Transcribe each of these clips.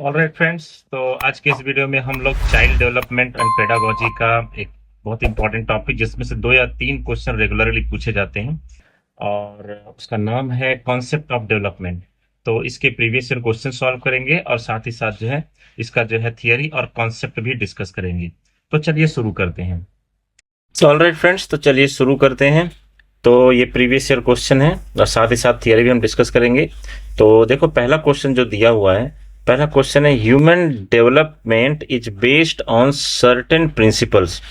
Alright friends, तो आज के इस वीडियो में हम लोग चाइल्ड डेवलपमेंट एंड पेडागोजी का एक बहुत इंपॉर्टेंट टॉपिक जिसमें से 2 या 3 क्वेश्चन रेगुलरली पूछे जाते हैं और उसका नाम है कॉन्सेप्ट ऑफ डेवलपमेंट। तो इसके प्रीवियस ईयर क्वेश्चन सॉल्व करेंगे और साथ ही साथ जो है इसका जो है थियरी और कॉन्सेप्ट भी डिस्कस करेंगे। तो चलिए शुरू करते हैं। ऑलराइट फ्रेंड्स, तो चलिए शुरू करते हैं। तो ये प्रीवियस ईयर क्वेश्चन है और साथ ही साथ थियरी भी हम डिस्कस करेंगे। तो देखो, पहला क्वेश्चन जो दिया हुआ है, पहला क्वेश्चन है human development is based on certain principles,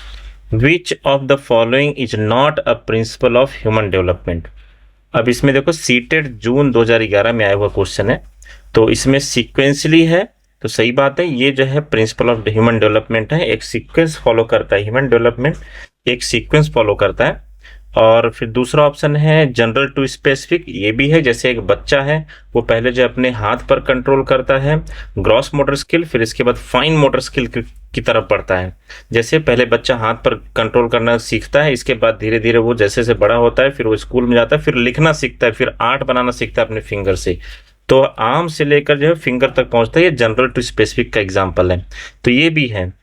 which of the following is not a principle of human development. अब इसमें देखो, सीटेड जून 2011 में आया हुआ क्वेश्चन है, तो इसमें सीक्वेंसली है, तो सही बात है। ये जो है प्रिंसिपल ऑफ ह्यूमन डेवलपमेंट है, एक सीक्वेंस फॉलो करता है। ह्यूमन डेवलपमेंट एक सीक्वेंस फॉलो करता है। और फिर दूसरा ऑप्शन है जनरल टू स्पेसिफिक, ये भी है। जैसे एक बच्चा है, वो पहले जो अपने हाथ पर कंट्रोल करता है, ग्रॉस मोटर स्किल, फिर इसके बाद फाइन मोटर स्किल की तरफ बढ़ता है। जैसे पहले बच्चा हाथ पर कंट्रोल करना सीखता है, इसके बाद धीरे धीरे वो जैसे जैसे बड़ा होता है, फिर वो स्कूल में जाता है, फिर लिखना सीखता है, फिर आर्ट बनाना सीखता है अपने फिंगर से। तो आर्म से लेकर जो है फिंगर तक पहुंचता है। ये जनरल टू स्पेसिफिक का एग्जाम्पल है। तो ये भी है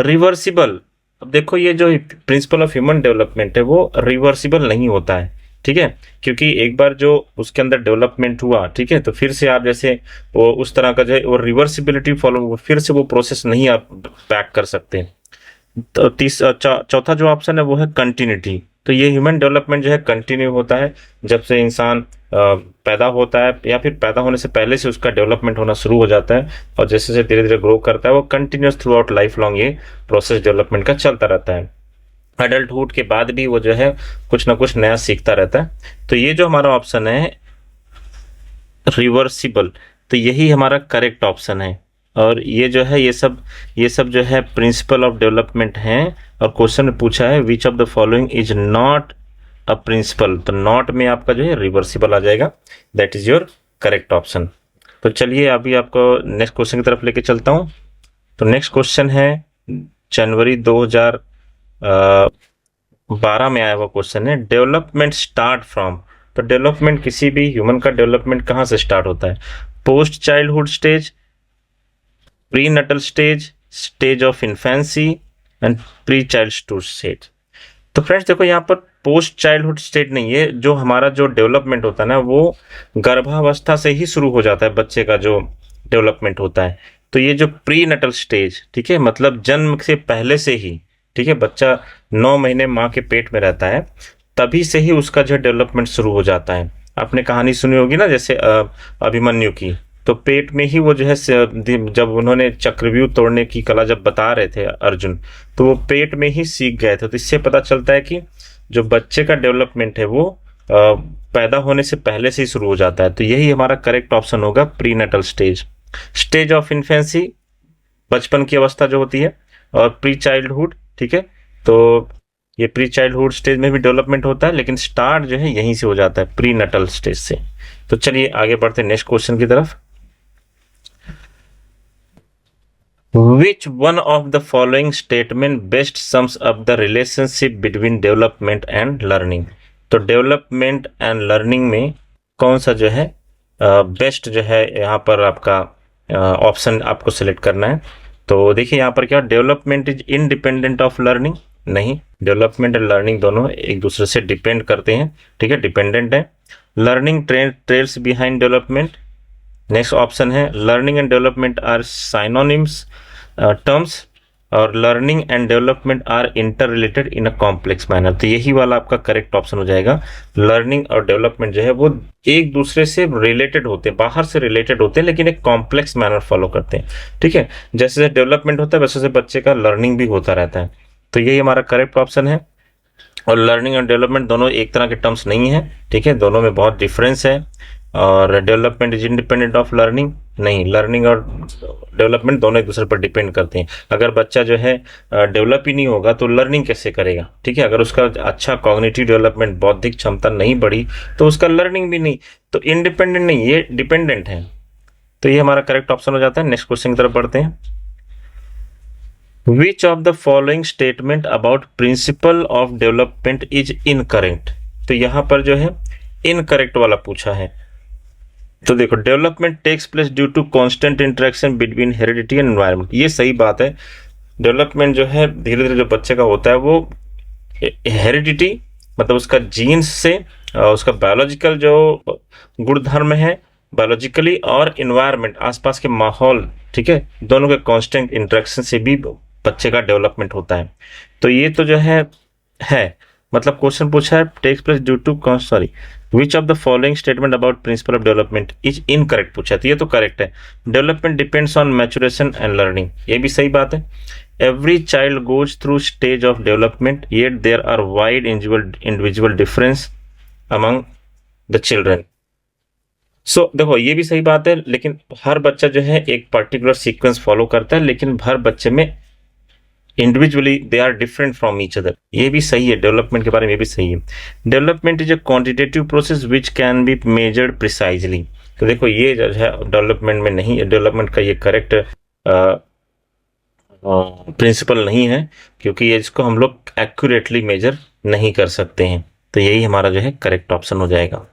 रिवर्सिबल। अब देखो, ये जो प्रिंसिपल ऑफ ह्यूमन डेवलपमेंट है वो रिवर्सिबल नहीं होता है, ठीक है। क्योंकि एक बार जो उसके अंदर डेवलपमेंट हुआ, ठीक है, तो फिर से आप जैसे वो उस तरह का जो है वो रिवर्सिबिलिटी फॉलो, फिर से वो प्रोसेस नहीं आप बैक कर सकते। तो चौथा जो ऑप्शन है वो है कंटिन्यूटी। तो ये ह्यूमन डेवलपमेंट जो है कंटिन्यू होता है। जब से इंसान पैदा होता है या फिर पैदा होने से पहले से उसका डेवलपमेंट होना शुरू हो जाता है, और जैसे जैसे धीरे धीरे ग्रो करता है, वो continuous through out life long ये प्रोसेस डेवलपमेंट का चलता रहता है। अडल्टहुड के बाद भी वो जो है कुछ ना कुछ नया सीखता रहता है। तो ये जो हमारा ऑप्शन है रिवर्सिबल, तो यही हमारा करेक्ट ऑप्शन है। और ये जो है ये सब जो है प्रिंसिपल ऑफ डेवलपमेंट हैं। और क्वेश्चन में पूछा है which of the following is not a principle, तो नॉट में आपका जो है रिवर्सिबल आ जाएगा। That is your correct option. तो चलिए अभी आपको नेक्स्ट क्वेश्चन की तरफ लेके चलता हूँ। तो नेक्स्ट क्वेश्चन है जनवरी 2012 में आया हुआ क्वेश्चन है, डेवलपमेंट स्टार्ट फ्रॉम। तो डेवलपमेंट किसी भी ह्यूमन का डेवलपमेंट कहाँ से स्टार्ट होता है? Post childhood stage, pre Nuttall stage, stage of infancy and pre childhood stage. तो फ्रेंड्स देखो, यहाँ पर पोस्ट चाइल्डहुड स्टेज नहीं है। जो हमारा जो डेवलपमेंट होता है ना, वो गर्भावस्था से ही शुरू हो जाता है, बच्चे का जो डेवलपमेंट होता है। तो ये जो प्री नटल स्टेज, ठीक है, मतलब जन्म से पहले से ही, ठीक है, बच्चा 9 महीने माँ के पेट में रहता है, तभी से ही उसका जो डेवलपमेंट शुरू हो जाता है। आपने कहानी सुनी होगी ना, जैसे अभिमन्यु की। तो पेट में ही वो जो है जब उन्होंने चक्रव्यूह तोड़ने की कला जब बता रहे थे अर्जुन, तो वो पेट में ही सीख गए थे। तो इससे पता चलता है कि जो बच्चे का डेवलपमेंट है वो पैदा होने से पहले से ही शुरू हो जाता है। तो यही हमारा करेक्ट ऑप्शन होगा, pre Nuttall stage. Stage of infancy बचपन की अवस्था जो होती है, और प्री चाइल्डहुड, ठीक है। तो ये प्री चाइल्डहुड स्टेज में भी डेवलपमेंट होता है, लेकिन स्टार्ट जो है यहीं से हो जाता है, प्री नटल स्टेज से। तो चलिए आगे बढ़ते हैं नेक्स्ट क्वेश्चन की तरफ। Which one of the following statement best sums up the relationship between development and learning? तो डेवलपमेंट एंड लर्निंग में कौन सा जो है बेस्ट जो है, यहाँ पर आपका ऑप्शन आपको सिलेक्ट करना है। तो देखिए यहाँ पर क्या, development is independent of learning. नहीं, डेवलपमेंट एंड लर्निंग दोनों एक दूसरे से डिपेंड करते हैं, ठीक है, डिपेंडेंट है। Learning trails behind development. Next option है learning and development are synonyms terms, और learning and development are interrelated in a complex manner. तो यही वाला आपका करेक्ट ऑप्शन हो जाएगा। लर्निंग और डेवलपमेंट जो है वो एक दूसरे से रिलेटेड होते हैं, बाहर से रिलेटेड होते हैं, लेकिन एक कॉम्प्लेक्स मैनर फॉलो करते हैं, ठीक है। जैसे जैसे डेवलपमेंट होता है वैसे वैसे बच्चे का लर्निंग भी होता रहता है। तो यही हमारा करेक्ट ऑप्शन है। और लर्निंग और डेवलपमेंट दोनों एक तरह के टर्म्स नहीं है, ठीक है, दोनों में बहुत डिफरेंस है। और development is independent of learning, नहीं, लर्निंग और डेवलपमेंट दोनों एक दूसरे पर डिपेंड करते हैं। अगर बच्चा जो है डेवलप ही नहीं होगा तो लर्निंग कैसे करेगा, ठीक है। अगर उसका अच्छा कॉग्निटिव डेवलपमेंट, बौद्धिक क्षमता नहीं बढ़ी, तो उसका लर्निंग भी नहीं। तो इंडिपेंडेंट नहीं, ये डिपेंडेंट है। तो ये हमारा करेक्ट ऑप्शन हो जाता है। नेक्स्ट क्वेश्चन की तरफ बढ़ते हैं। Which of the following statement about principle of development is incorrect? तो यहाँ पर जो है इनकरेक्ट वाला पूछा है। तो देखो, development takes place due to constant interaction between heredity and environment. ये सही बात है। डेवलपमेंट जो है धीरे धीरे जो बच्चे का होता है वो हेरिडिटी मतलब उसका जीन्स से उसका बायोलॉजिकल जो गुणधर्म है बायोलॉजिकली, और इन्वायरमेंट आसपास के माहौल, ठीक है, दोनों के कांस्टेंट इंटरेक्शन से भी बच्चे का डेवलपमेंट होता है। तो ये तो जो है मतलब क्वेश्चन पूछा है takes place due to sorry which of the following statement about principle of development is incorrect पूछा है, तो ये तो करेक्ट है। Development depends on maturation and learning, ये भी सही बात है। Every child goes through stage of development, yet there are wide individual difference among the children. So देखो ये भी सही बात है, लेकिन हर बच्चा जो है एक पर्टिकुलर सीक्वेंस फॉलो करता है, लेकिन हर बच्चे में individually they are different from each other, ये भी सही है। डेवलपमेंट के बारे में ये भी सही है। Development is a quantitative process which can be measured precisely. तो देखो ये जो है डेवलपमेंट में नहीं, डेवलपमेंट का ये करेक्ट प्रिंसिपल नहीं है, क्योंकि ये इसको हम लोग एक्यूरेटली मेजर नहीं कर सकते हैं। तो यही हमारा जो है करेक्ट ऑप्शन हो जाएगा।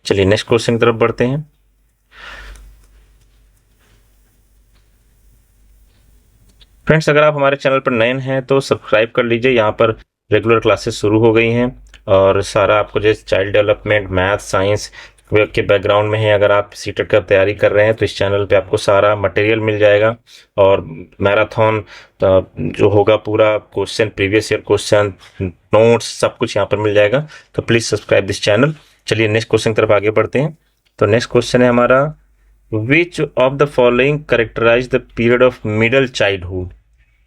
चलिए नेक्स्ट क्वेश्चन की तरफ बढ़ते हैं। फ्रेंड्स, अगर आप हमारे चैनल पर नए हैं तो सब्सक्राइब कर लीजिए। यहाँ पर रेगुलर क्लासेस शुरू हो गई हैं और सारा आपको जैसे चाइल्ड डेवलपमेंट, मैथ, साइंस के बैकग्राउंड में है, अगर आप सीटेट का तैयारी कर रहे हैं तो इस चैनल पे आपको सारा मटेरियल मिल जाएगा। और मैराथन जो होगा पूरा question, previous year question, notes, सब कुछ यहाँ पर मिल जाएगा। तो प्लीज़ सब्सक्राइब दिस चैनल। चलिए नेक्स्ट क्वेश्चन की तरफ आगे बढ़ते हैं। तो नेक्स्ट क्वेश्चन है हमारा, which of the following characterize the period of middle childhood.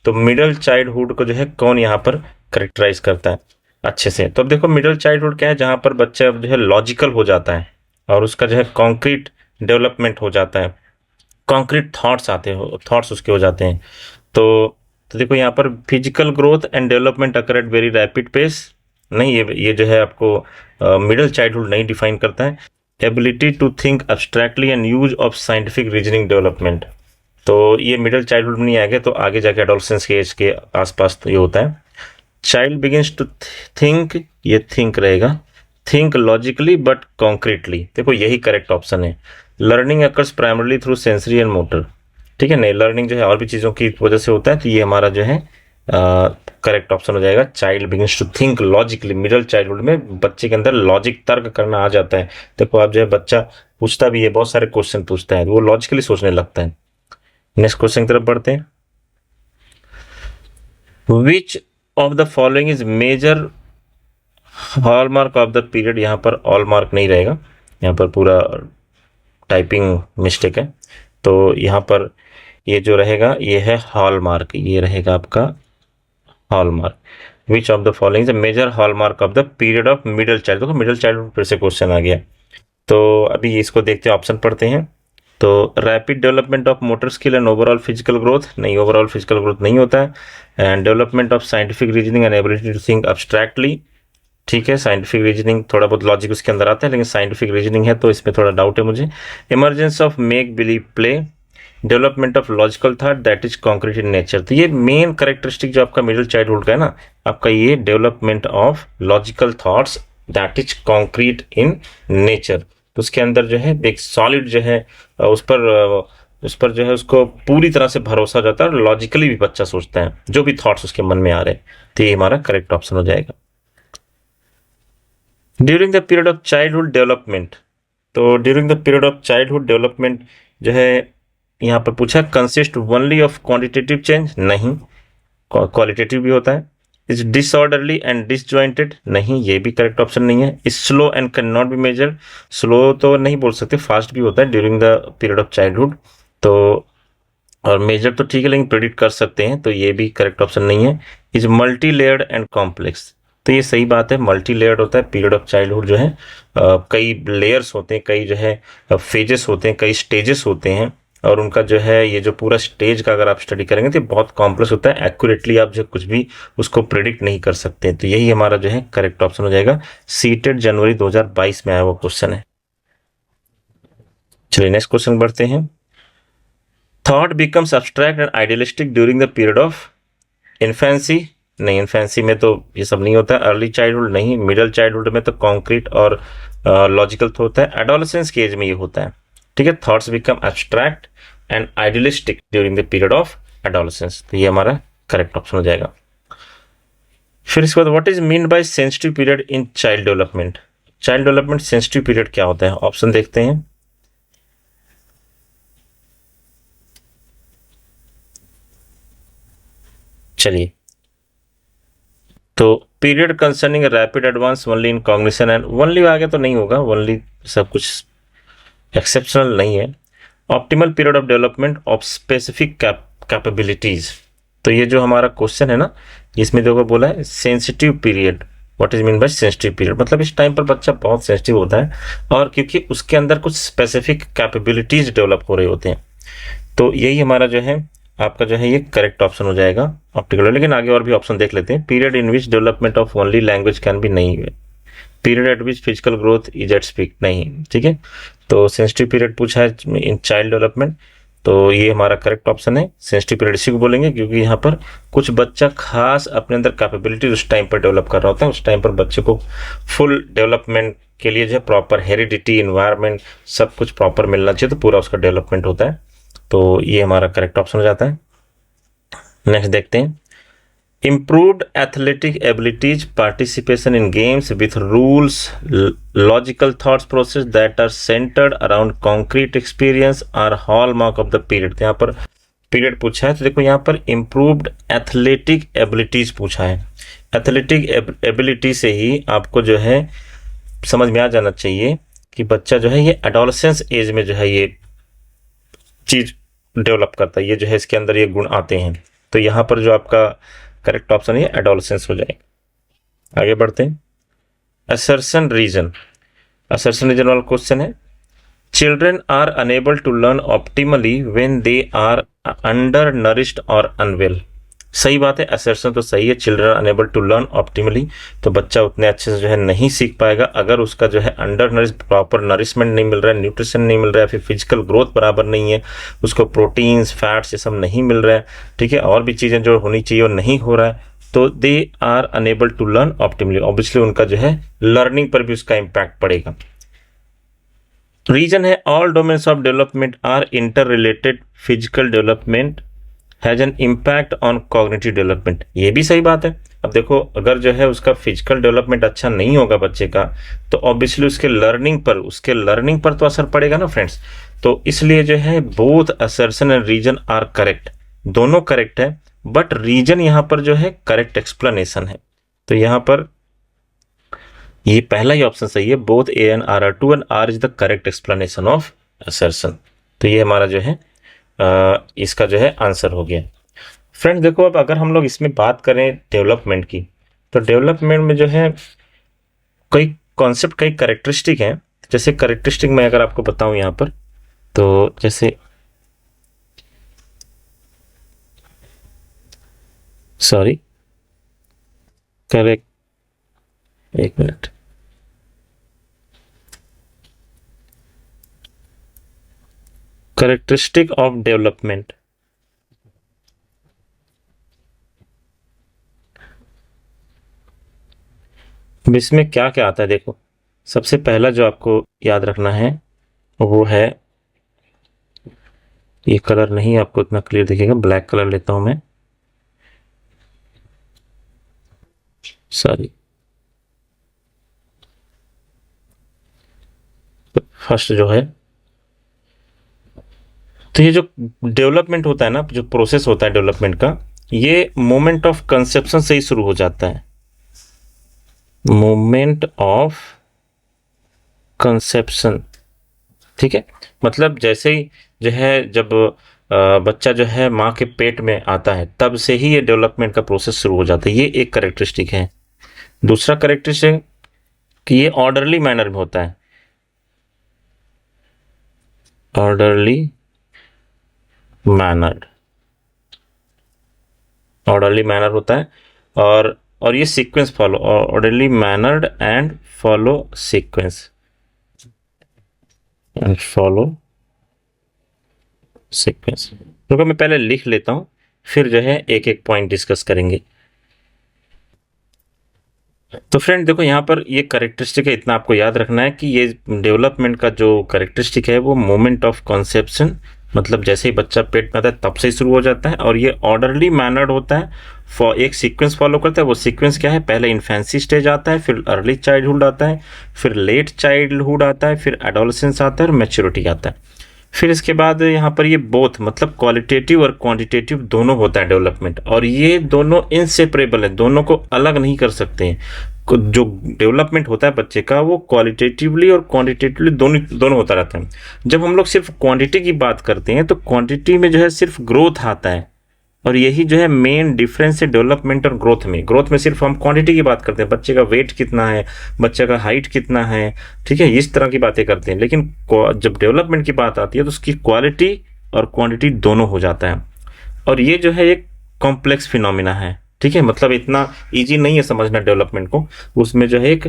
तो मिडल चाइल्डहुड को जो है कौन यहाँ पर करेक्टराइज करता है अच्छे से। तो अब देखो मिडल चाइल्डहुड क्या है, जहाँ पर बच्चा जो है लॉजिकल हो जाता है और उसका जो है कॉन्क्रीट डेवलपमेंट हो जाता है, कॉन्क्रीट थॉट्स आते हो, थॉट्स उसके हो जाते हैं। तो देखो यहाँ पर physical growth and development occur at very rapid pace, नहीं, ये जो है आपको मिडल चाइल्डहुड नहीं डिफाइन करता है। Ability to think abstractly and use of scientific reasoning development, तो ये मिडल चाइल्डहुड में नहीं आएगा, तो आगे जाके एडोलसेंस के एज के आसपास तो ये होता है। चाइल्ड बिगिंस टू थिंक, ये थिंक रहेगा, थिंक लॉजिकली बट कॉन्क्रीटली, देखो यही करेक्ट ऑप्शन है। Learning occurs primarily through sensory and motor, ठीक है, नहीं, लर्निंग जो है और भी चीज़ों की वजह से होता है, तो ये हमारा जो है करेक्ट ऑप्शन हो जाएगा। Child begins to think logically, middle childhood में बच्चे के अंदर लॉजिक, तर्क करना आ जाता है। देखो आप जो है बच्चा पूछता भी है, बहुत सारे क्वेश्चन पूछता है, वो लॉजिकली सोचने लगता है। नेक्स्ट क्वेश्चन की तरफ बढ़ते हैं। Which of the following is major hallmark of the period, यहाँ पर हॉलमार्क नहीं रहेगा, यहाँ पर पूरा टाइपिंग मिस्टेक है। तो यहाँ पर ये जो रहेगा ये है हॉलमार्क, ये रहेगा आपका hallmark. Which of the following is major hallmark of the period of middle child, देखो मिडल चाइल्ड फिर से क्वेश्चन आ गया। तो अभी इसको देखते हैं, ऑप्शन पढ़ते हैं। तो rapid development of motor skill and overall physical growth, नहीं, ओवरऑल फिजिकल ग्रोथ नहीं होता है। And development of scientific reasoning and ability to think abstractly, ठीक है, साइंटिफिक रीजनिंग थोड़ा बहुत लॉजिक उसके अंदर आता है, लेकिन साइंटिफिक रीजनिंग है तो इसमें थोड़ा डाउट है मुझे। Emergence of make believe play, development of logical thought that is concrete in nature, तो ये मेन करेक्टरिस्टिक जो आपका मिडिल चाइल्डहुड का है ना, आपका ये development of logical thoughts that is concrete in nature. तो उसके अंदर जो है एक सॉलिड जो है उस पर जो है उसको पूरी तरह से भरोसा जाता है और लॉजिकली भी बच्चा सोचता है जो भी थॉट्स उसके मन में आ रहे हैं। तो ये हमारा करेक्ट ऑप्शन हो जाएगा। During the period of childhood development, तो during the period of childhood development जो है यहाँ पर पूछा consist only of quantitative change, नहीं, क्वालिटेटिव भी होता है। इज डिसऑर्डरली एंड डिसजॉइंटेड, नहीं, ये भी करेक्ट ऑप्शन नहीं है। Is slow and can not be measured, slow तो नहीं बोल सकते, फास्ट भी होता है during the period of childhood. तो और मेजर तो ठीक है लेकिन प्रेडिक्ट कर सकते हैं, तो ये भी करेक्ट ऑप्शन नहीं है। Is multi layered and complex, तो ये सही बात है, मल्टी लेयर्ड होता है पीरियड ऑफ चाइल्डहुड जो है, कई लेयर्स होते हैं, कई जो है फेजेस होते हैं, कई स्टेजेस होते हैं, और उनका जो है ये जो पूरा स्टेज का अगर आप स्टडी करेंगे तो बहुत कॉम्प्लेक्स होता है, एक्यूरेटली आप जो कुछ भी उसको प्रेडिक्ट नहीं कर सकते। तो यही हमारा जो है करेक्ट ऑप्शन हो जाएगा। सीटेट जनवरी 2022 में आया वो क्वेश्चन है। चलिए नेक्स्ट क्वेश्चन बढ़ते हैं। Thought becomes abstract and idealistic during the period of infancy, नहीं, इन्फेंसी में तो ये सब नहीं होता है। अर्ली चाइल्डहुड नहीं, मिडिल चाइल्डहुड में तो कॉन्क्रीट और लॉजिकल तो होता है। एडोलेसेंस की एज में ये होता है। ठीक है, thoughts become abstract and idealistic during the period of adolescence. तो ये हमारा करेक्ट ऑप्शन हो जाएगा। फिर इसके बाद what is mean by sensitive period in child development. Child development sensitive period क्या होता है, ऑप्शन देखते हैं। चलिए, तो period concerning rapid advance only in cognition and, only आगे तो नहीं होगा, ओनली सब कुछ एक्सेप्शनल नहीं है। Optimal period of development of specific capabilities. तो ये जो हमारा क्वेश्चन है ना, इसमें देखो बोला है sensitive period, what is mean by sensitive period, मतलब इस टाइम पर बच्चा बहुत सेंसिटिव होता है और क्योंकि उसके अंदर कुछ स्पेसिफिक कैपेबिलिटीज डेवलप हो रहे होते हैं। तो यही हमारा जो है आपका जो है ये करेक्ट ऑप्शन हो जाएगा ऑप्टिकल। लेकिन आगे और भी ऑप्शन देख लेते हैं। Period in which development of only language can be, नहीं है। Period at which physical growth is at peak, नहीं, ठीक है। तो सेंसिटिव पीरियड पूछा है इन चाइल्ड डेवलपमेंट, तो ये हमारा करेक्ट ऑप्शन है। सेंसिटिव पीरियड इसी को बोलेंगे क्योंकि यहाँ पर कुछ बच्चा खास अपने अंदर कैपेबिलिटी उस टाइम पर डेवलप कर रहा होता है। उस टाइम पर बच्चे को फुल डेवलपमेंट के लिए जो है प्रॉपर हेरिडिटी, इन्वायरमेंट सब कुछ प्रॉपर मिलना चाहिए, तो पूरा उसका डेवलपमेंट होता है। तो ये हमारा करेक्ट ऑप्शन हो जाता है। नेक्स्ट देखते हैं। Improved athletic abilities, participation in games with rules, logical thought process that are centered around concrete experience are hallmark of the period। तो यहाँ पर पीरियड पूछा है, तो देखो यहाँ पर इम्प्रूव्ड एथलेटिक एबिलिटीज पूछा है। एथलेटिक एबिलिटी से ही आपको जो है समझ में आ जाना चाहिए कि बच्चा जो है ये एडोलेसेंस एज में जो है ये चीज डेवलप करता है, ये जो है इसके अंदर ये गुण आते हैं। तो यहाँ पर जो आपका करेक्ट ऑप्शन है एडोलेसेंस हो जाएगा। आगे बढ़ते हैं। असर्शन रीजन, असर्शन रीजन वाला क्वेश्चन है। Children are unable to learn optimally when they are under nourished और अनवेल। सही बात है, असर्शन तो सही है। Children unable to learn optimally, तो बच्चा उतने अच्छे से जो है नहीं सीख पाएगा अगर उसका जो है अंडर नरिश्ड प्रॉपर नरिशमेंट नहीं मिल रहा है, न्यूट्रिशन नहीं मिल रहा है, फिर फिजिकल ग्रोथ बराबर नहीं है, उसको प्रोटीन्स फैट्स ये सब नहीं मिल रहा है, ठीक है, और भी चीज़ें जो होनी चाहिए वो नहीं हो रहा है, तो they are unable to learn optimally. Obviously उनका जो है लर्निंग पर भी उसका इम्पैक्ट पड़ेगा। रीजन है all domains of development are interrelated, physical development has an impact on cognitive development. ये भी सही बात है। अब देखो अगर जो है उसका फिजिकल डेवलपमेंट अच्छा नहीं होगा बच्चे का, तो ऑब्वियसली उसके लर्निंग पर तो असर पड़ेगा ना फ्रेंड्स। तो इसलिए जो है both assertion and reason are correct, दोनों करेक्ट है, बट रीजन यहाँ पर जो है करेक्ट एक्सप्लेनेशन है। तो यहाँ पर ये पहला ही ऑप्शन सही है, both A and R true and R is the correct explanation of assertion. तो ये हमारा जो है इसका जो है आंसर हो गया। फ्रेंड्स देखो अब अगर हम लोग इसमें बात करें डेवलपमेंट की, तो डेवलपमेंट में जो है कई कॉन्सेप्ट, कई कैरेक्टरिस्टिक हैं। जैसे कैरेक्टरिस्टिक मैं अगर आपको बताऊं यहाँ पर, तो जैसे सॉरी करेक्ट, एक मिनट, कैरेक्टरिस्टिक ऑफ डेवलपमेंट, इसमें क्या क्या आता है देखो। सबसे पहला जो आपको याद रखना है वो है, ये कलर नहीं आपको इतना क्लियर दिखेगा, ब्लैक कलर लेता हूं मैं, सॉरी। फर्स्ट जो है, तो ये जो डेवलपमेंट होता है ना, जो प्रोसेस होता है डेवलपमेंट का, ये मोमेंट ऑफ कंसेप्शन से ही शुरू हो जाता है। मोमेंट ऑफ कंसेप्शन, ठीक है, मतलब जैसे ही जो है जब बच्चा जो है माँ के पेट में आता है तब से ही ये डेवलपमेंट का प्रोसेस शुरू हो जाता है। ये एक कैरेक्टरिस्टिक है। दूसरा कैरेक्टरिस्टिक कि ये ऑर्डरली मैनर में होता है, ऑर्डरली मैनर, ऑर्डरली मैनर होता है, और ये sequence follow, orderly mannered and follow sequence, and follow sequence. रुको मैं पहले लिख लेता हूं, फिर जो है एक एक पॉइंट डिस्कस करेंगे। तो फ्रेंड देखो यहाँ पर ये करेक्टरिस्टिक है, इतना आपको याद रखना है कि ये डेवलपमेंट का जो करेक्टरिस्टिक है वो मोमेंट ऑफ कॉन्सेप्शन, मतलब जैसे ही बच्चा पेट में आता है तब से शुरू हो जाता है, और ये ऑर्डरली मैनर्ड होता है, फॉर एक सीक्वेंस फॉलो करता है। वो सीक्वेंस क्या है, पहले इन्फेंसी स्टेज आता है, फिर अर्ली चाइल्डहुड आता है, फिर लेट चाइल्डहुड आता है, फिर एडोलेसेंस आता है और मैच्योरिटी आता है। फिर इसके बाद यहाँ पर ये बोथ मतलब क्वालिटेटिव और क्वांटिटेटिव दोनों होता है डेवलपमेंट, और ये दोनों इनसेपरेबल है, दोनों को अलग नहीं कर सकते हैं। जो डेवलपमेंट होता है बच्चे का वो क्वालिटेटिवली और क्वांटिटेटिवली दोनों दोनों होता रहता है। जब हम लोग सिर्फ क्वांटिटी की बात करते हैं तो क्वांटिटी में जो है सिर्फ ग्रोथ आता है, और यही जो है मेन डिफरेंस है डेवलपमेंट और ग्रोथ में। ग्रोथ में सिर्फ हम क्वांटिटी की बात करते हैं, बच्चे का वेट कितना है, बच्चे का हाइट कितना है, ठीक है, इस तरह की बातें करते हैं। लेकिन जब डेवलपमेंट की बात आती है तो उसकी क्वालिटी और क्वांटिटी दोनों हो जाता है, और ये जो है एक कॉम्प्लेक्स फिनोमिना है, ठीक है, मतलब इतना इजी नहीं है समझना डेवलपमेंट को। उसमें जो है एक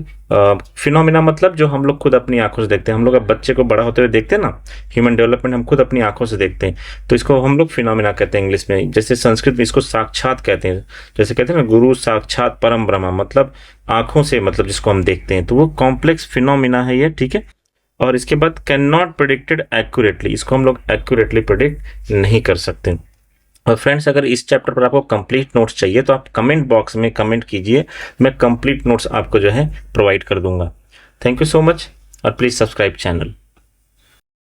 फिनोमिना, मतलब जो हम लोग खुद अपनी आंखों से देखते हैं, हम लोग अब बच्चे को बड़ा होते हुए देखते हैं ना, ह्यूमन डेवलपमेंट हम खुद अपनी आंखों से देखते हैं, तो इसको हम लोग फिनोमिना कहते हैं इंग्लिश में। जैसे संस्कृत में इसको साक्षात कहते हैं, जैसे कहते हैं ना गुरु साक्षात परम ब्रह्म, मतलब आंखों से, मतलब जिसको हम देखते हैं, तो वो कॉम्प्लेक्स फिनोमिना है ये, ठीक है। और इसके बाद कैन नॉट प्रिडिक्टेड एक्यूरेटली, इसको हम लोग एक्यूरेटली प्रिडिक्ट नहीं कर सकते। और फ्रेंड्स अगर इस चैप्टर पर आपको कंप्लीट नोट्स चाहिए तो आप कमेंट बॉक्स में कमेंट कीजिए, मैं कंप्लीट नोट्स आपको जो है प्रोवाइड कर दूंगा। थैंक यू सो मच, और प्लीज़ सब्सक्राइब चैनल।